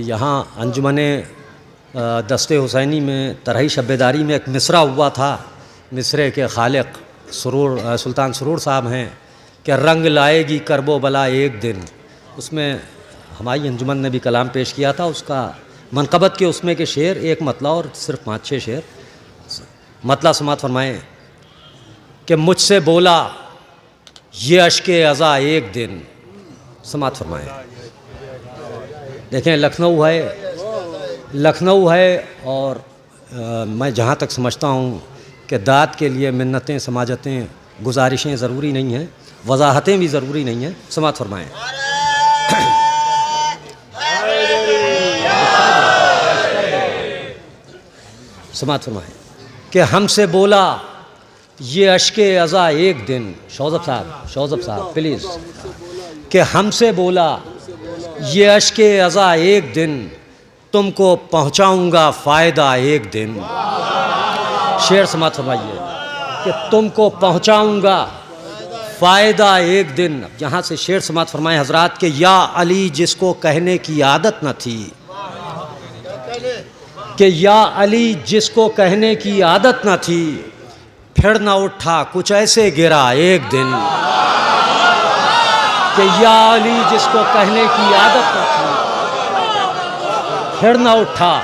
यहाँ अंजुमने दस्ते हुसैनी में तरही शब्बेदारी में एक मिसरा हुआ था। मिसरे के खालिक सुल्तान सुरूर साहब हैं कि रंग लाएगी करबो बला एक दिन। उसमें हमारी अंजुमन ने भी कलाम पेश किया था। उसका मनक़बत के उसमें के शेर एक मतला और सिर्फ 5-6 शेर। मतला समात फरमाएँ कि मुझसे बोला ये अश्के अज़ा एक दिन। समात फरमाएँ। देखें लखनऊ है और मैं जहाँ तक समझता हूँ कि दाद के लिए मिन्नतें समाजतें गुजारिशें ज़रूरी नहीं हैं, वजाहतें भी ज़रूरी नहीं हैं। समात फरमाएँ। समात फरमाएँ कि हमसे बोला ये अश्के अज़ा एक दिन। शौज़ब साहब प्लीज़। कि हमसे बोला ये अश्के अज़ा एक दिन, तुमको पहुँचाऊँगा फ़ायदा एक दिन। शेर समात फरमाइए कि तुमको पहुँचाऊँगा फ़ायदा एक दिन। यहाँ से शेर समात फरमाए हज़रात के या अली जिसको कहने की आदत न थी, कि या अली जिसको कहने की आदत न थी, फिर न उठा कुछ ऐसे गिरा एक दिन। कि या अली जिसको कहने की आदत न थी, फिर न उठा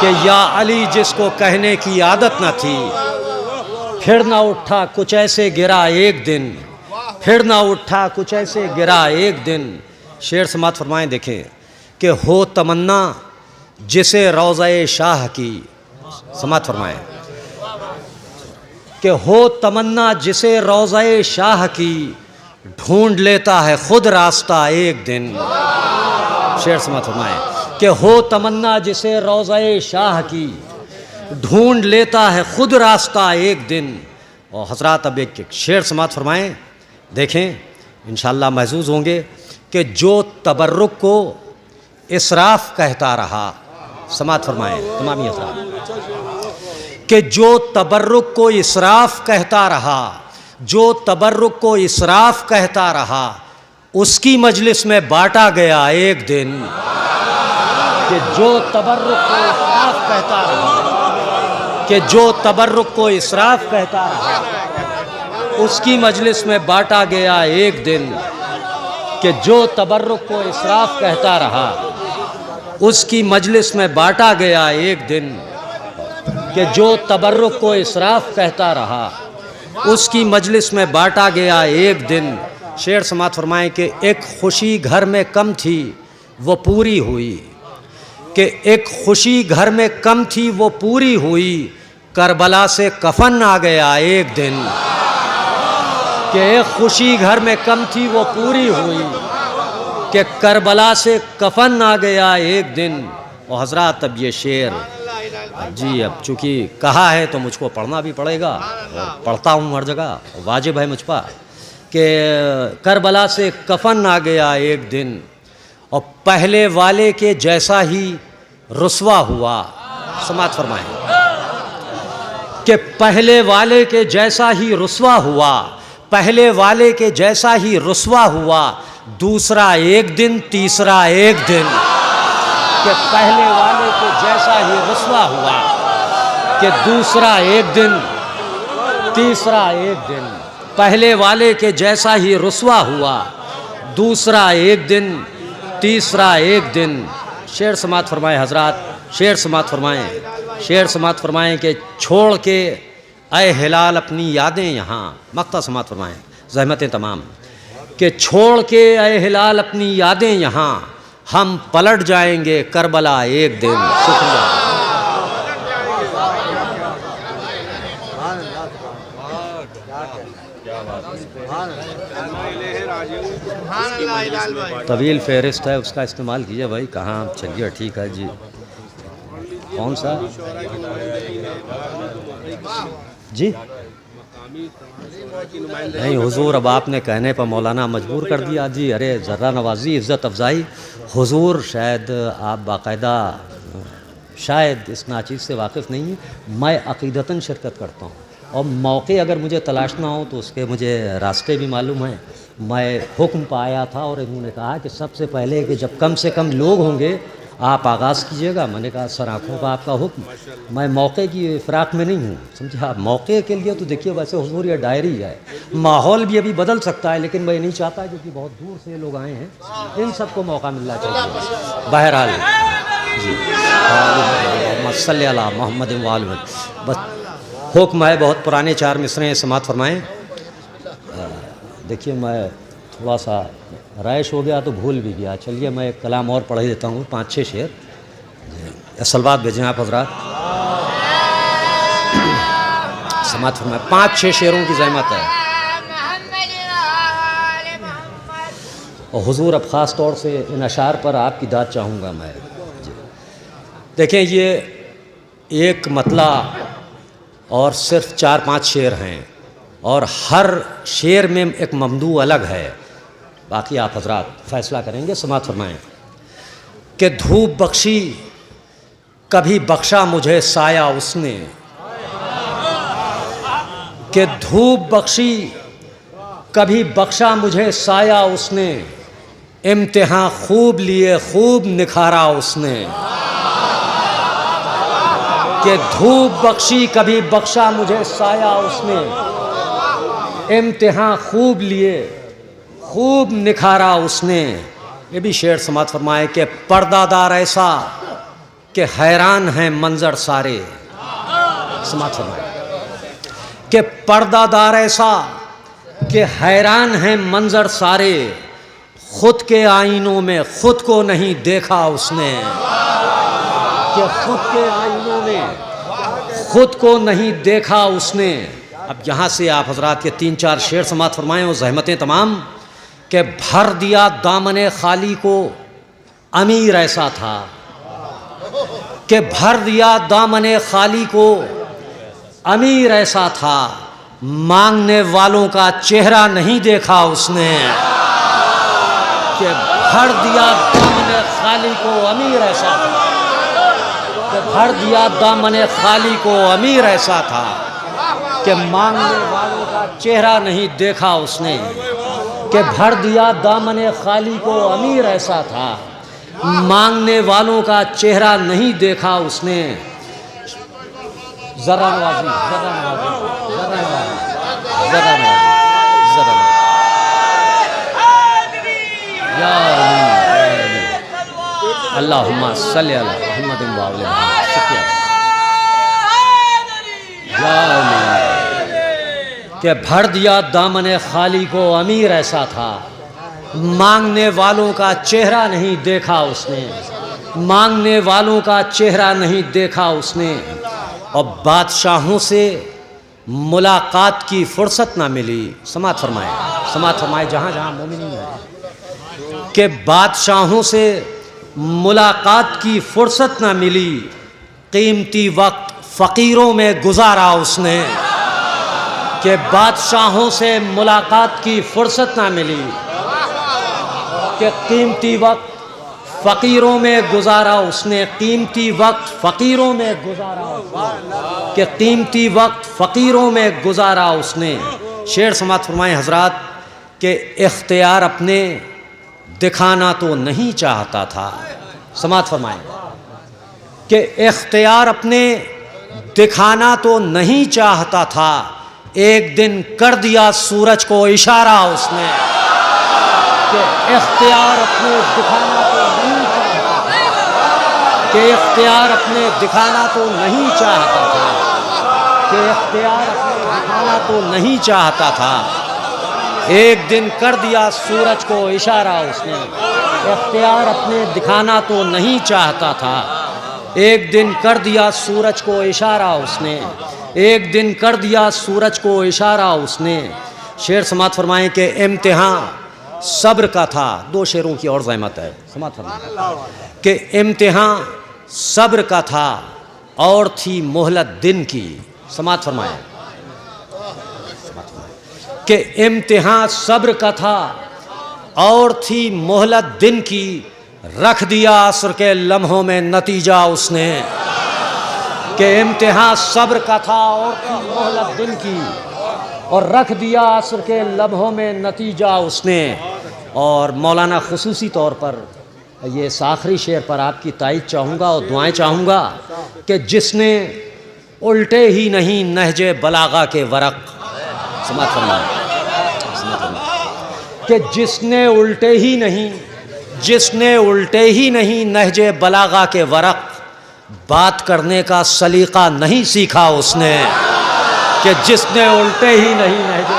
कि या अली जिसको कहने की आदत न थी, फिर न उठा कुछ ऐसे गिरा एक दिन। फिर न उठा कुछ ऐसे गिरा एक दिन। शेर समात फरमाएँ देखें कि हो तमन्ना जिसे रोज़े शाह की। समात फरमाएँ कि हो तमन्ना जिसे रोज़े शाह की, ढूंढ लेता है खुद रास्ता एक दिन। शेर समात फरमाएँ कि हो तमन्ना जिसे रोज़े शाह की, ढूंढ लेता है खुद रास्ता एक दिन। और हज़रात अब एक शेर समात फरमाएँ देखें इंशाअल्लाह महसूस होंगे कि जो तबर्रुक को इसराफ़ कहता रहा। समात फरमाएँ तमामी हज़रात कि जो तबर्रुक को इसराफ़ कहता रहा, जो तबर्रुक को इसराफ़ कहता रहा, उसकी मजलिस में बांटा गया एक दिन। कि जो तबर्रुक को इसराफ़ कहता रहा, कि जो तबर्रुक को इसराफ़ कहता रहा, उसकी मजलिस में बांटा गया एक दिन। कि जो तबर्रुक को इसराफ़ कहता रहा, उसकी मजलिस में बांटा गया एक दिन। कि जो तबर्रुक को इसराफ़ कहता रहा, उसकी मजलिस में बांटा गया एक दिन। शेर समात फरमाएँ कि एक खुशी घर में कम थी वो पूरी हुई। कि एक खुशी घर में कम थी वो पूरी हुई, करबला से कफन आ गया एक दिन। कि एक खुशी घर में कम थी वो पूरी हुई, कि करबला से कफन आ गया एक दिन। और हज़रात अब ये शेर जी अब चूँकि कहा है तो मुझको पढ़ना भी पड़ेगा, और पढ़ता हूँ हर जगह, वाजिब है मुझ पर। कि करबला से कफन आ गया एक दिन, और पहले वाले के जैसा ही रुसवा हुआ। समात फरमाएँ कि पहले वाले के जैसा ही रुसवा हुआ, पहले वाले के जैसा ही रुसवा हुआ, दूसरा एक दिन तीसरा एक दिन। कि पहले वाले के जैसा ही रुसवा हुआ, कि दूसरा एक दिन तीसरा एक दिन। पहले वाले के जैसा ही रुसवा हुआ, दूसरा एक दिन तीसरा एक दिन। शेर समात फरमाए हज़रात, शेर समात फरमाएँ कि छोड़ के ऐ हिलाल अपनी यादें यहाँ। मक्ता समात फरमाएँ ज़हमतें तमाम। कि छोड़ के ऐ हिलाल अपनी यादें यहाँ, हम पलट जाएंगे करबला एक दिन। शुक्रिया। तवील फ़हरिस्त है, उसका इस्तेमाल कीजिए भाई। कहाँ चलिए ठीक है जी। कौन सा जी? नहीं हुजूर, अब आपने कहने पर मौलाना मजबूर कर दिया जी। अरे ज़र्रा नवाजी, इज़्ज़त अफ़ज़ाई। हुजूर शायद आप बाकायदा शायद इस नाचीज़ से वाकिफ़ नहीं है। मैं अक़ीदतन शिरकत करता हूँ। और मौके अगर मुझे तलाशना हो तो उसके मुझे रास्ते भी मालूम हैं। मैं हुक्म पाया था और इन्होंने कहा कि सबसे पहले कि जब कम से कम लोग होंगे आप आगाज़ कीजिएगा। मैंने कहा सर आँखों का आपका हुक्म, मैं मौके की फ़िराक में नहीं हूँ, समझे आप। मौके के लिए तो देखिए वैसे हुजूर ये डायरी है, माहौल भी अभी बदल सकता है, लेकिन मैं नहीं चाहता क्योंकि बहुत दूर से लोग आए हैं, इन सबको मौका मिलना चाहिए। बहरहाल जी सल्ली अला मोहम्मद वाल, बस हुक्म है। बहुत पुराने 4 मिसरे समात फरमाएँ। देखिए मैं थोड़ा सा रैश हो गया तो भूल भी गया। चलिए मैं एक कलाम और पढ़ ही देता हूँ, 5-6 शेर। असलवात भेजें आप हजरात, समात फरमाएँ। 5-6 शेरों की ज़हमत है और हुजूर अब ख़ास तौर से इन अशार पर आपकी दाद चाहूँगा मैं। देखें ये एक मतला और सिर्फ 4-5 शेर हैं और हर शेर में एक ममदू अलग है। बाकी आप हजरात फ़ैसला करेंगे। समात फरमाएँ कि धूप बख्शी कभी बख्शा मुझे साया उसने, कि धूप बख्शी कभी बख्शा मुझे साया उसने, इम्तिहान खूब लिए खूब निखारा उसने। कि धूप बख्शी कभी बख्शा मुझे साया उसने, इम्तिहान खूब लिए खूब निखारा उसने। ये भी शेर समात फरमाए कि पर्दादार ऐसा कि हैरान हैं मंजर सारे। समात फरमाए कि पर्दादार ऐसा कि हैरान हैं मंजर सारे, खुद के आईनों में खुद को नहीं देखा उसने। कि खुद के आईनों में खुद को नहीं देखा उसने। अब यहाँ से आप हजरात के 3-4 शेर समात फरमाएँ और ज़हमतें तमाम। कि भर दिया दामने खाली को अमीर ऐसा था, कि भर दिया दामने खाली को अमीर ऐसा था, मांगने वालों का चेहरा नहीं देखा उसने। कि भर दिया दामने खाली को अमीर ऐसा था, कि भर दिया दामने खाली को अमीर ऐसा था, कि मांगने वालों का चेहरा नहीं देखा उसने। कि भर दिया दामने खाली को अमीर ऐसा था, मांगने वालों का चेहरा नहीं देखा उसने। जरा नवाजी, जरा नवाजी, जरा नवाजी, जरा नवाजी, जरा नवाजी। या अल्लाहुम्मा सल्ली अला मुहम्मद व आले मुहम्मद। शुक्रिया। कि भर दिया दामने खाली को अमीर ऐसा था, मांगने वालों का चेहरा नहीं देखा उसने, मांगने वालों का चेहरा नहीं देखा उसने। और बादशाहों से मुलाकात की फुर्सत ना मिली। समात फरमाए जहाँ जहाँ मोमिनीन है कि बादशाहों से मुलाकात की फुर्सत ना मिली, कीमती वक्त फ़कीरों में गुजारा उसने। कि बादशाहों से मुलाकात की फुर्सत ना मिली, कि कीमती वक्त फ़कीरों में गुजारा उसने। कीमती वक्त फ़कीरों में गुजारा उसने, कि कीमती वक्त फ़कीरों में गुजारा उसने। शेर समात फरमाएँ हजरात कि इख्तियार अपने दिखाना तो नहीं चाहता था। समात फरमाएँ कि इख्तियार अपने दिखाना तो नहीं चाहता था, एक दिन कर दिया सूरज को इशारा उसने। कि इख्तियार अपने दिखाना तो नहीं चाहता था, कि इख्तियार अपने दिखाना तो नहीं चाहता था, कि इख्तियार अपने दिखाना तो नहीं चाहता था, एक दिन कर दिया सूरज को इशारा उसने। इख्तियार अपने दिखाना तो नहीं चाहता था, एक दिन कर दिया सूरज को इशारा उसने, एक दिन कर दिया सूरज को इशारा उसने। शेर समात फरमाएँ कि इम्तिहान सब्र का था। 2 शेरों की और ज़हमत है। समात फरमाएँ कि इम्तिहान सब्र का था और थी मोहलत दिन की। समात फरमाएँ कि इम्तिहान सब्र का था और थी मोहलत दिन की, रख दिया असर के लम्हों में नतीजा उसने। कि इम्तिहान सब्र का था और थी मोहलत दिन की, और रख दिया असर के लम्हों में नतीजा उसने। और मौलाना खुसूसी तौर पर ये इस आखिरी शेर पर आपकी तायद चाहूँगा और दुआएं चाहूँगा कि जिसने उल्टे ही नहीं नहजे बलागा के वरक, समात फरमाएं कि जिसने उल्टे ही नहीं नहजे बलागा के वरक, बात करने का सलीका नहीं सीखा उसने, कि जिसने उल्टे ही नहीं नहजे